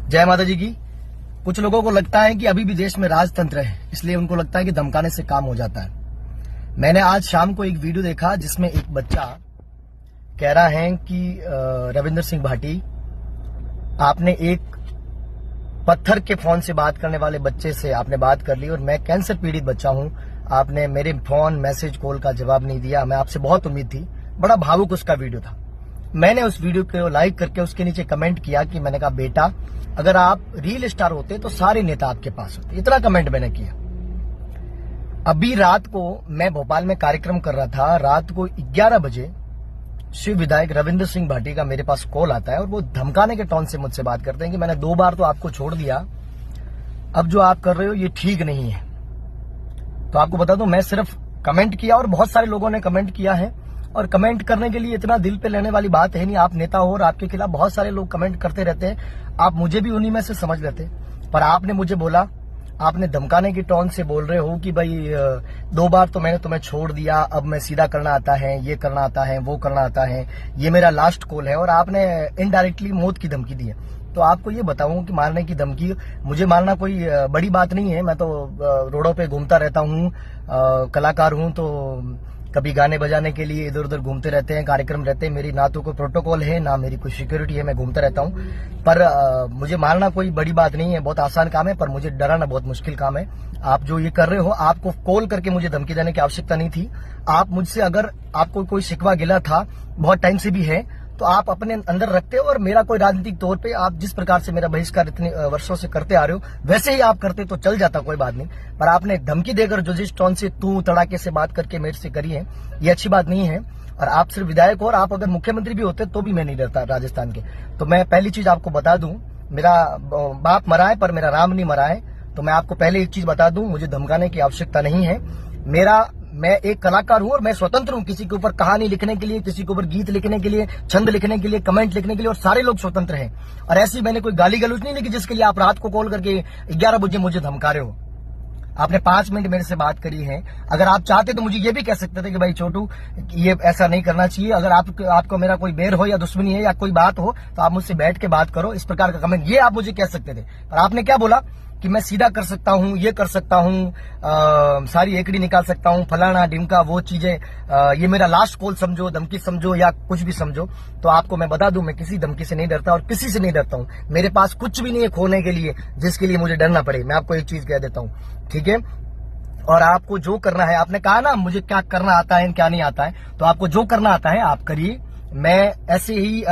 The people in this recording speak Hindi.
जय माता जी की। कुछ लोगों को लगता है कि अभी भी देश में राजतंत्र है, इसलिए उनको लगता है कि धमकाने से काम हो जाता है। मैंने आज शाम को एक वीडियो देखा जिसमें एक बच्चा कह रहा है कि रविंद्र सिंह भाटी, आपने एक पत्थर के फोन से बात करने वाले बच्चे से आपने बात कर ली और मैं कैंसर पीड़ित बच्चा हूं, आपने मेरे फोन मैसेज कॉल का जवाब नहीं दिया। मैं आपसे बहुत उम्मीद थी। बड़ा भावुक उसका वीडियो था। मैंने उस वीडियो को लाइक करके उसके नीचे कमेंट किया कि मैंने कहा, बेटा अगर आप रील स्टार होते तो सारे नेता आपके पास होते। इतना कमेंट मैंने किया। अभी रात को मैं भोपाल में कार्यक्रम कर रहा था। रात को 11 बजे शिव विधायक रविंद्र सिंह भाटी का मेरे पास कॉल आता है और वो धमकाने के टोन से मुझसे बात करते हैं कि मैंने 2 बार तो आपको छोड़ दिया, अब जो आप कर रहे हो ये ठीक नहीं है। तो आपको बता दूं, मैं सिर्फ कमेंट किया और बहुत सारे लोगों ने कमेंट किया है। और कमेंट करने के लिए इतना दिल पे लेने वाली बात है नहीं। आप नेता हो और आपके खिलाफ बहुत सारे लोग कमेंट करते रहते हैं। आप मुझे भी उन्हीं में से समझ लेते। पर आपने मुझे बोला, आपने धमकाने की टोन से बोल रहे हो कि भाई 2 बार तो मैंने तुम्हें छोड़ दिया, अब मैं सीधा करना आता है, ये करना आता है, वो करना आता है, ये मेरा लास्ट कॉल है। और आपने इनडायरेक्टली मौत की धमकी दी है। तो आपको ये बताऊं कि मारने की धमकी, मुझे मारना कोई बड़ी बात नहीं है। मैं तो रोडों पे घूमता रहता हूं, कलाकार हूं, तो कभी गाने बजाने के लिए इधर उधर घूमते रहते हैं, कार्यक्रम रहते हैं। मेरी ना तो कोई प्रोटोकॉल है, ना मेरी कोई सिक्योरिटी है, मैं घूमता रहता हूं। पर मुझे मारना कोई बड़ी बात नहीं है, बहुत आसान काम है। पर मुझे डराना बहुत मुश्किल काम है। आप जो ये कर रहे हो, आपको कॉल करके मुझे धमकी देने की आवश्यकता नहीं थी। आप मुझसे, अगर आपको कोई शिकवा गिला था, बहुत टाइम से भी है, तो आप अपने अंदर रखते हो। और मेरा कोई राजनीतिक तौर पे आप जिस प्रकार से मेरा बहिष्कार इतने वर्षों से करते आ रहे हो, वैसे ही आप करते तो चल जाता, कोई बात नहीं। पर आपने धमकी देकर जो जिस टोन से तू तड़ाके से बात करके मेरे से करी है, ये अच्छी बात नहीं है। और आप सिर्फ विधायक हो, और आप अगर मुख्यमंत्री भी होते तो भी मैं नहीं डरता राजस्थान के। तो मैं पहली चीज आपको बता दूं, मेरा बाप मरा है पर मेरा राम नहीं मरा है। तो मैं आपको पहले एक चीज बता दूं, मुझे धमकाने की आवश्यकता नहीं है। मैं एक कलाकार हूं और मैं स्वतंत्र हूं। किसी के ऊपर कहानी लिखने के लिए, किसी के ऊपर गीत लिखने के लिए, छंद लिखने के लिए, कमेंट लिखने के लिए, और सारे लोग स्वतंत्र हैं। और ऐसी मैंने कोई गाली गलौज नहीं लिखी जिसके लिए आप रात को कॉल करके 11 बजे मुझे धमका रहे हो। आपने 5 मिनट मेरे से बात करी है। अगर आप चाहते तो मुझे ये भी कह सकते थे कि भाई छोटू, ये ऐसा नहीं करना चाहिए। अगर आपको मेरा कोई बैर हो या दुश्मनी है या कोई बात हो, तो आप मुझसे बैठ के बात करो। इस प्रकार का कमेंट ये आप मुझे कह सकते थे। पर आपने क्या बोला कि मैं सीधा कर सकता हूं, ये कर सकता हूं, सारी एकड़ी निकाल सकता हूं, फलाना डिमका, वो चीजें, ये मेरा लास्ट कॉल समझो, धमकी समझो या कुछ भी समझो। तो आपको मैं बता दूं, मैं किसी धमकी से नहीं डरता और किसी से नहीं डरता हूं। मेरे पास कुछ भी नहीं है खोने के लिए जिसके लिए मुझे डरना पड़े। मैं आपको एक चीज कह देता हूं, ठीक है। और आपको जो करना है, आपने कहा ना मुझे क्या करना आता है क्या नहीं आता है, तो आपको जो करना आता है आप करिए। मैं ऐसे ही